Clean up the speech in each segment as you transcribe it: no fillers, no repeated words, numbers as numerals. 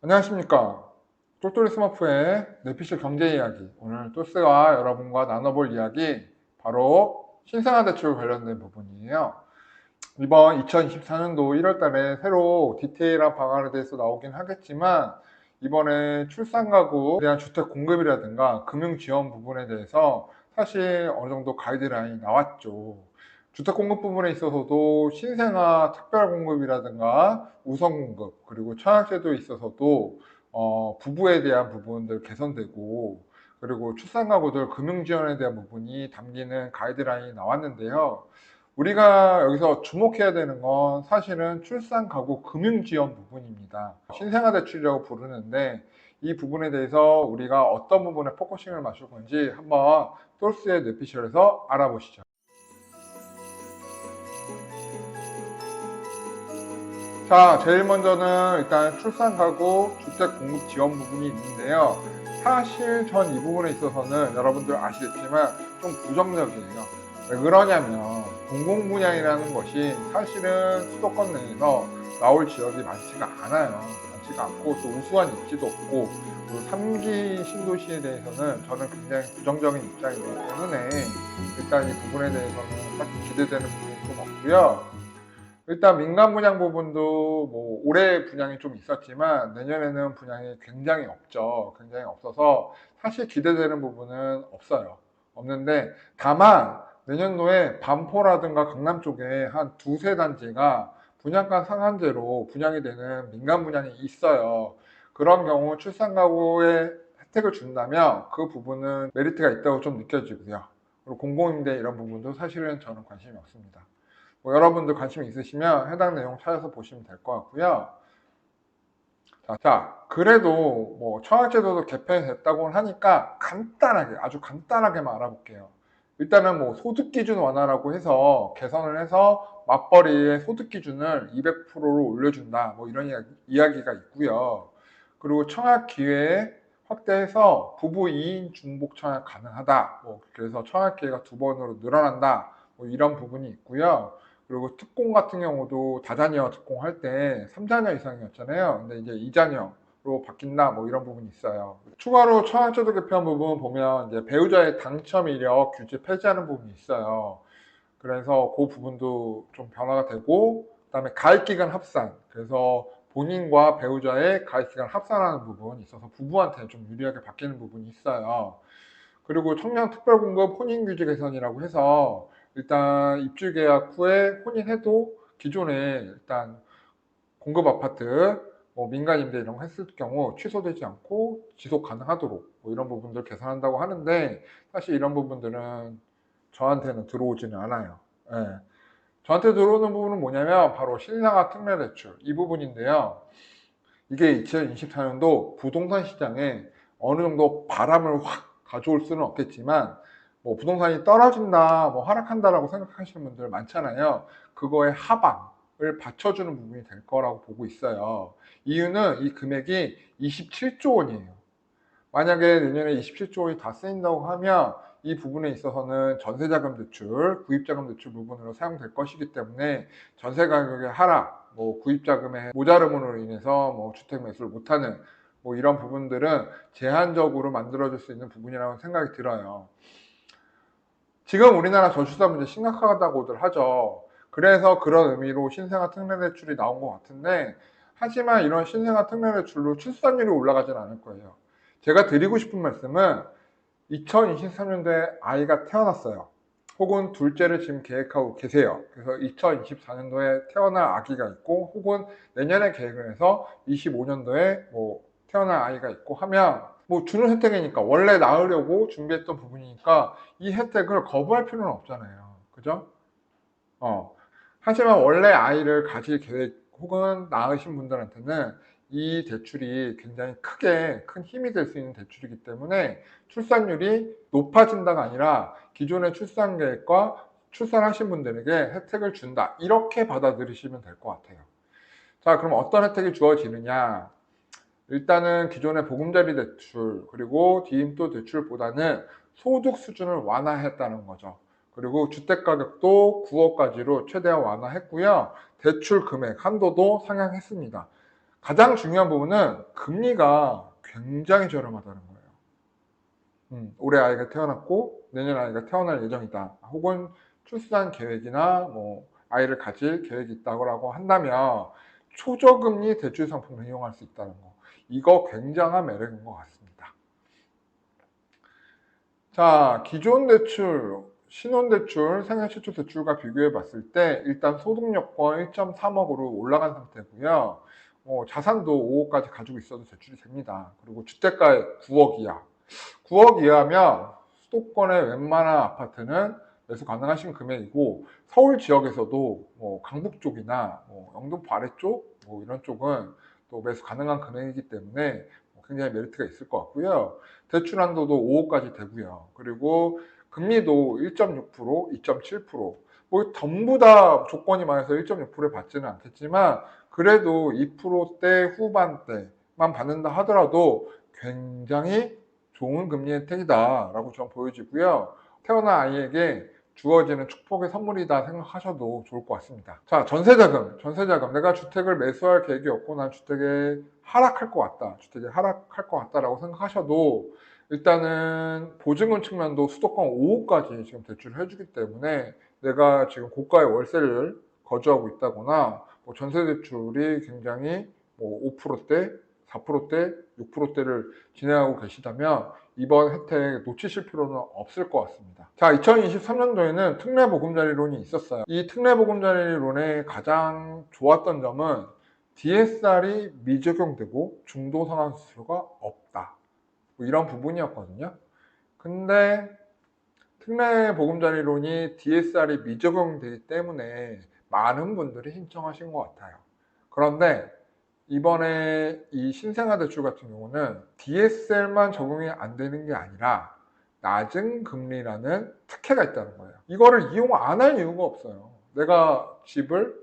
안녕하십니까. 똘똘이 스머프의 뇌피셜 경제 이야기. 오늘 똘스가 여러분과 나눠볼 이야기 바로 신생아 대출 관련된 부분이에요. 이번 2024년도 1월 달에 새로 디테일한 방안에 대해서 나오긴 하겠지만 이번에 출산가구에 대한 주택 공급이라든가 금융 지원 부분에 대해서 사실 어느 정도 가이드라인이 나왔죠. 주택 공급 부분에 있어서도 신생아 특별 공급이라든가 우선 공급 그리고 청약제도에 있어서도 부부에 대한 부분들 개선되고 그리고 출산가구들 금융 지원에 대한 부분이 담기는 가이드라인이 나왔는데요. 우리가 여기서 주목해야 되는 건 사실은 출산 가구 금융 지원 부분입니다. 신생아 대출이라고 부르는데 이 부분에 대해서 우리가 어떤 부분에 포커싱을 맞출 건지 한번 똘스의 뇌피셜에서 알아보시죠. 자, 제일 먼저는 일단 출산 가구 주택 공급 지원 부분이 있는데요. 사실 전 이 부분에 있어서는 여러분들 아시겠지만 좀 부정적이에요. 왜 그러냐면 공공분양이라는 것이 사실은 수도권 내에서 나올 지역이 많지가 않아요. 많지가 않고 또 우수한 입지도 없고 그리고 3기 신도시에 대해서는 저는 굉장히 부정적인 입장이기 때문에 일단 이 부분에 대해서는 딱히 기대되는 부분이 좀 없고요. 일단 민간 분양 부분도 뭐 올해 분양이 좀 있었지만 내년에는 분양이 굉장히 없죠. 굉장히 없어서 사실 기대되는 부분은 없어요. 없는데 다만 내년도에 반포라든가 강남 쪽에 한 두세 단지가 분양가 상한제로 분양이 되는 민간 분양이 있어요. 그런 경우 출산 가구에 혜택을 준다면 그 부분은 메리트가 있다고 좀 느껴지고요. 그리고 공공임대 이런 부분도 사실은 저는 관심이 없습니다. 뭐 여러분들 관심 있으시면 해당 내용 찾아서 보시면 될 것 같고요. 자, 그래도 뭐 청약제도도 개편됐다고 하니까 간단하게, 아주 간단하게만 알아볼게요. 일단은 뭐 소득 기준 완화라고 해서 개선을 해서 맞벌이의 소득 기준을 200%로 올려준다. 뭐 이런 이야기가 있고요. 그리고 청약 기회 확대해서 부부 2인 중복 청약 가능하다. 뭐 그래서 청약 기회가 2번으로 늘어난다. 뭐 이런 부분이 있고요. 그리고 특공 같은 경우도 다자녀 특공할 때 3자녀 이상이었잖아요. 근데 이제 2자녀로 바뀐다 뭐 이런 부분이 있어요. 추가로 청약제도 개편 부분 보면 이제 배우자의 당첨 이력 규제 폐지하는 부분이 있어요. 그래서 그 부분도 좀 변화가 되고 그다음에 가입기간 합산 그래서 본인과 배우자의 가입기간 합산하는 부분이 있어서 부부한테 좀 유리하게 바뀌는 부분이 있어요. 그리고 청년 특별공급 혼인규제 개선이라고 해서 일단 입주 계약 후에 혼인해도 기존에 일단 공급 아파트 뭐 민간 임대 이런 거 했을 경우 취소되지 않고 지속 가능하도록 뭐 이런 부분들 개선한다고 하는데 사실 이런 부분들은 저한테는 들어오지는 않아요. 예. 저한테 들어오는 부분은 뭐냐면 바로 신생아 특례 대출 이 부분인데요. 이게 2024년도 부동산 시장에 어느 정도 바람을 확 가져올 수는 없겠지만 뭐 부동산이 떨어진다, 뭐 하락한다라고 생각하시는 분들 많잖아요. 그거의 하방을 받쳐주는 부분이 될 거라고 보고 있어요. 이유는 이 금액이 27조 원이에요. 만약에 내년에 27조 원이 다 쓰인다고 하면 이 부분에 있어서는 전세자금 대출, 구입자금 대출 부분으로 사용될 것이기 때문에 전세 가격의 하락, 뭐 구입자금의 모자름으로 인해서 뭐 주택 매수를 못하는 뭐 이런 부분들은 제한적으로 만들어질 수 있는 부분이라고 생각이 들어요. 지금 우리나라 저출산 문제 심각하다고들 하죠. 그래서 그런 의미로 신생아 특례 대출이 나온 것 같은데 하지만 이런 신생아 특례 대출로 출산율이 올라가진 않을 거예요. 제가 드리고 싶은 말씀은 2023년도에 아이가 태어났어요. 혹은 둘째를 지금 계획하고 계세요. 그래서 2024년도에 태어날 아기가 있고 혹은 내년에 계획을 해서 25년도에 뭐 태어날 아이가 있고 하면 뭐 주는 혜택이니까 원래 낳으려고 준비했던 부분이니까 이 혜택을 거부할 필요는 없잖아요. 그죠? 하지만 원래 아이를 가질 계획 혹은 낳으신 분들한테는 이 대출이 굉장히 크게 큰 힘이 될 수 있는 대출이기 때문에 출산율이 높아진다가 아니라 기존의 출산 계획과 출산하신 분들에게 혜택을 준다. 이렇게 받아들이시면 될 것 같아요. 자, 그럼 어떤 혜택이 주어지느냐? 일단은 기존의 보금자리 대출 그리고 디임도 대출보다는 소득 수준을 완화했다는 거죠. 그리고 주택가격도 9억까지로 최대한 완화했고요. 대출 금액 한도도 상향했습니다. 가장 중요한 부분은 금리가 굉장히 저렴하다는 거예요. 올해 아이가 태어났고 내년 아이가 태어날 예정이다. 혹은 출산 계획이나 뭐 아이를 가질 계획이 있다고 한다면 초저금리 대출 상품을 이용할 수 있다는 거. 이거 굉장한 매력인 것 같습니다. 자, 기존 대출, 신혼대출, 생활실조 대출과 비교해 봤을 때 일단 소득 요건 1.3억으로 올라간 상태고요. 자산도 5억까지 가지고 있어도 대출이 됩니다. 그리고 주택가에 9억 이하. 9억 이하면 수도권의 웬만한 아파트는 매수 가능하신 금액이고, 서울 지역에서도 뭐 강북 쪽이나 뭐 영등포 아래쪽 뭐 이런 쪽은 또 매수 가능한 금액이기 때문에 굉장히 메리트가 있을 것 같고요. 대출 한도도 5억까지 되고요. 그리고 금리도 1.6%, 2.7%, 뭐 전부 다 조건이 많아서 1.6%에 받지는 않겠지만 그래도 2%대 후반대만 받는다 하더라도 굉장히 좋은 금리 혜택이다라고 저는 보여지고요. 태어난 아이에게 주어지는 축복의 선물이다 생각하셔도 좋을 것 같습니다. 자, 전세자금. 내가 주택을 매수할 계획이 없고 난 주택에 하락할 것 같다. 주택에 하락할 것 같다라고 생각하셔도 일단은 보증금 측면도 수도권 5호까지 지금 대출을 해주기 때문에 내가 지금 고가의 월세를 거주하고 있다거나 뭐 전세 대출이 굉장히 뭐 5%대, 4%대, 6%대를 진행하고 계시다면 이번 혜택 놓치실 필요는 없을 것 같습니다. 자, 2023년도에는 특례보금자리론이 있었어요. 이 특례보금자리론의 가장 좋았던 점은 DSR이 미적용되고 중도상환수수료가 없다. 뭐 이런 부분이었거든요. 근데 특례보금자리론이 DSR이 미적용되기 때문에 많은 분들이 신청하신 것 같아요. 그런데 이번에 이 신생아 대출 같은 경우는 DSR만 적용이 안 되는 게 아니라 낮은 금리라는 특혜가 있다는 거예요. 이거를 이용 안 할 이유가 없어요. 내가 집을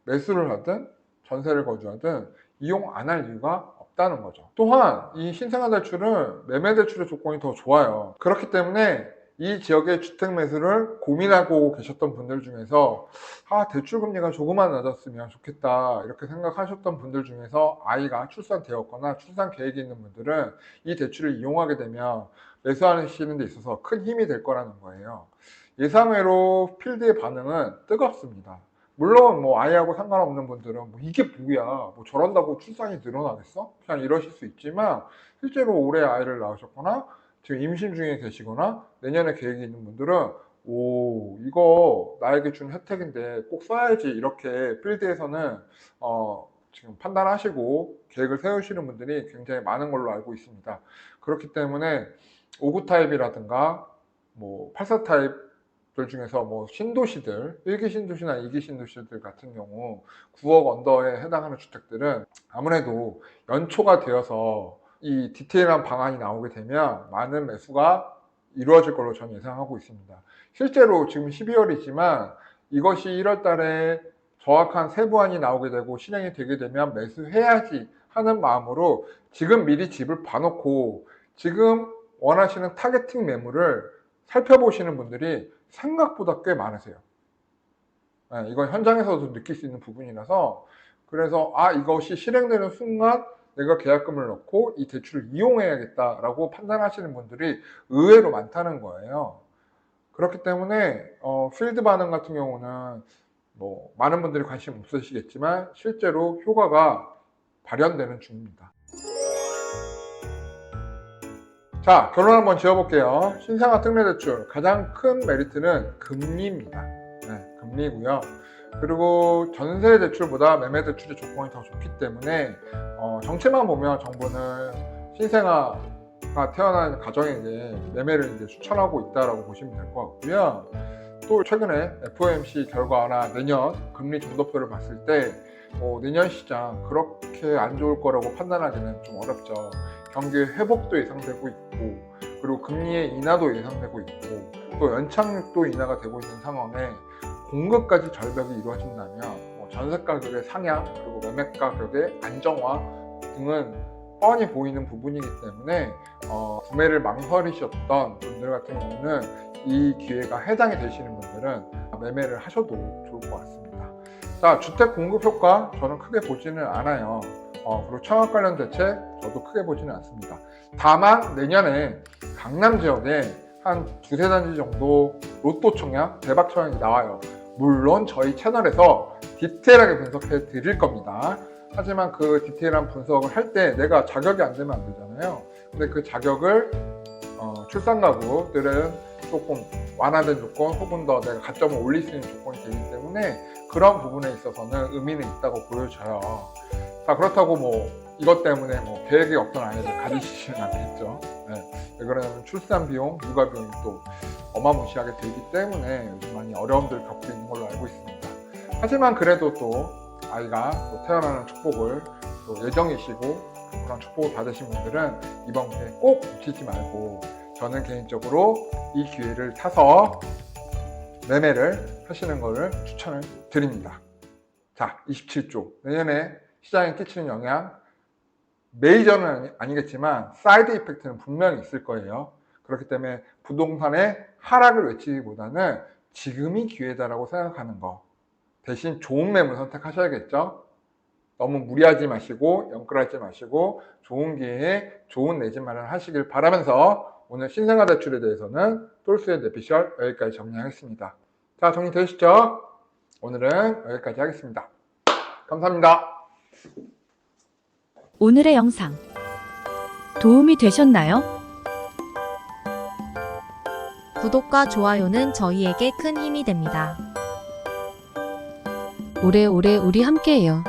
매수를 하든 전세를 거주하든 이용 안 할 이유가 없다는 거죠. 또한 이 신생아 대출은 매매 대출의 조건이 더 좋아요. 그렇기 때문에 이 지역의 주택 매수를 고민하고 계셨던 분들 중에서 대출 금리가 조금만 낮았으면 좋겠다 이렇게 생각하셨던 분들 중에서 아이가 출산되었거나 출산 계획이 있는 분들은 이 대출을 이용하게 되면 매수하시는 데 있어서 큰 힘이 될 거라는 거예요. 예상외로 필드의 반응은 뜨겁습니다. 물론 뭐 아이하고 상관없는 분들은 뭐 이게 뭐야, 뭐 저런다고 출산이 늘어나겠어? 그냥 이러실 수 있지만 실제로 올해 아이를 낳으셨거나 지금 임신 중에 계시거나 내년에 계획이 있는 분들은 이거 나에게 준 혜택인데 꼭 써야지 이렇게 필드에서는 지금 판단하시고 계획을 세우시는 분들이 굉장히 많은 걸로 알고 있습니다. 그렇기 때문에 5구 타입이라든가 뭐 84 타입들 중에서 뭐 신도시들, 1기 신도시나 2기 신도시들 같은 경우 9억 언더에 해당하는 주택들은 아무래도 연초가 되어서 이 디테일한 방안이 나오게 되면 많은 매수가 이루어질 걸로 저는 예상하고 있습니다. 실제로 지금 12월이지만 이것이 1월 달에 정확한 세부안이 나오게 되고 실행이 되게 되면 매수해야지 하는 마음으로 지금 미리 집을 봐놓고 지금 원하시는 타겟팅 매물을 살펴보시는 분들이 생각보다 꽤 많으세요. 이건 현장에서도 느낄 수 있는 부분이라서 그래서 이것이 실행되는 순간 내가 계약금을 넣고 이 대출을 이용해야겠다라고 판단하시는 분들이 의외로 많다는 거예요. 그렇기 때문에 필드 반응 같은 경우는 뭐 많은 분들이 관심 없으시겠지만 실제로 효과가 발현되는 중입니다. 자, 결론 한번 지어볼게요. 신생아 특례대출 가장 큰 메리트는 금리입니다. 금리고요. 그리고 전세 대출보다 매매 대출의 조건이 더 좋기 때문에 정체만 보면 정부는 신생아가 태어난 가정에게 매매를 이제 추천하고 있다라고 보시면 될 것 같고요. 또 최근에 FOMC 결과나 내년 금리 정도표를 봤을 때 내년 시장 그렇게 안 좋을 거라고 판단하기는 좀 어렵죠. 경기 회복도 예상되고 있고 그리고 금리의 인하도 예상되고 있고 또 연착륙도 인하가 되고 있는 상황에 공급까지 절벽이 이루어진다면 전세 가격의 상향 그리고 매매 가격의 안정화 등은 뻔히 보이는 부분이기 때문에 구매를 망설이셨던 분들 같은 경우는 이 기회가 해당이 되시는 분들은 매매를 하셔도 좋을 것 같습니다. 자, 주택 공급 효과 저는 크게 보지는 않아요. 그리고 청약 관련 대책 저도 크게 보지는 않습니다. 다만 내년에 강남 지역에 한 두세 단지 정도 로또 청약, 대박 청약이 나와요. 물론 저희 채널에서 디테일하게 분석해 드릴 겁니다. 하지만 그 디테일한 분석을 할 때 내가 자격이 안 되면 안 되잖아요. 근데 그 자격을 출산 가구들은 조금 완화된 조건 혹은 더 내가 가점을 올릴 수 있는 조건이 되기 때문에 그런 부분에 있어서는 의미는 있다고 보여져요. 자, 그렇다고 뭐 이것 때문에 뭐 계획이 없던 아이들 가지시지는 않겠죠. 네. 왜 그러냐면 출산 비용, 육아 비용이 또 어마무시하게 들기 때문에 요즘 많이 어려움들 겪고 있는 걸로 알고 있습니다. 하지만 그래도 또 아이가 또 태어나는 축복을 또 예정이시고 그런 축복을 받으신 분들은 이번 기회에 꼭 놓치지 말고 저는 개인적으로 이 기회를 타서 매매를 하시는 것을 추천을 드립니다. 자, 27조. 내년에 시장에 끼치는 영향, 메이저는 아니겠지만 사이드 이펙트는 분명히 있을 거예요. 그렇기 때문에 부동산의 하락을 외치기보다는 지금이 기회다라고 생각하는 거. 대신 좋은 매물 선택하셔야겠죠. 너무 무리하지 마시고 영끌하지 마시고 좋은 기회에 좋은 내 집 마련하시길 바라면서 오늘 신생아 대출에 대해서는 똘수의 내피셜 여기까지 정리하겠습니다. 자, 정리되시죠? 오늘은 여기까지 하겠습니다. 감사합니다. 오늘의 영상 도움이 되셨나요? 구독과 좋아요는 저희에게 큰 힘이 됩니다. 오래오래 우리 함께해요.